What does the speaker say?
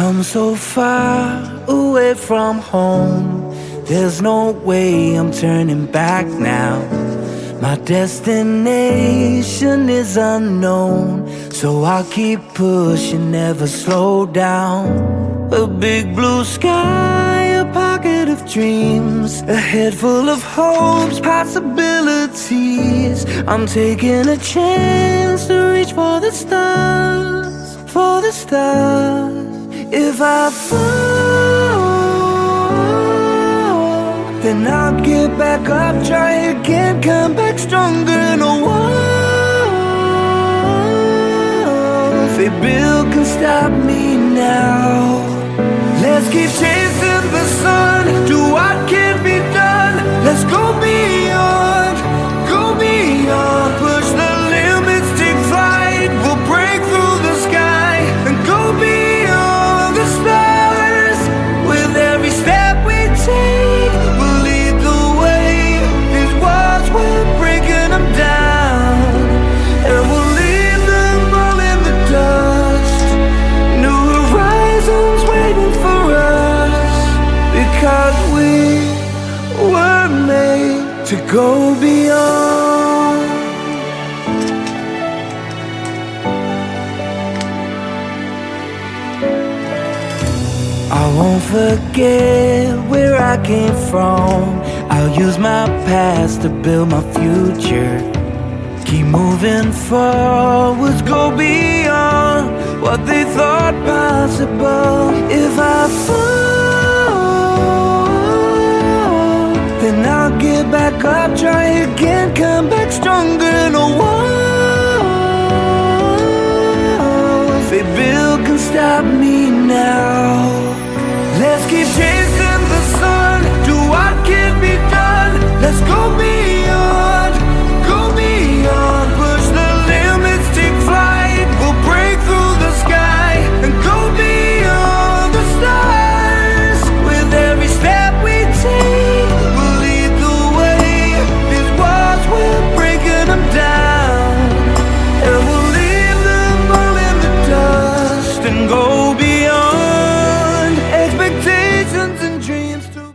come so far away from home. There's no way I'm turning back now. My destination is unknown, so I'll keep pushing, never slow down. A big blue sky, a pocket of dreams, a head full of hopes, possibilities. I'm taking a chance to reach for the stars, for the stars. If I fall, then I'll get back up, try again, come back stronger. No walls they build can stop me now. Let's keep chasing the sun, do what can be done. Let's go beyond, push the limits, take flight. We'll break through the sky and go beyond the stars. With every step we take, we'll lead the way. These walls, we're breaking them down, and we'll leave them all in the dust. New horizons waiting for us, because we were made to go beyond. I won't forget where I came from. I'll use my past to build my future. Keep moving forwards, go beyond what they thought possible. If I fall, then I'll get back up, try again, come back stronger. No walls they build can stop me now. Let's keep chasing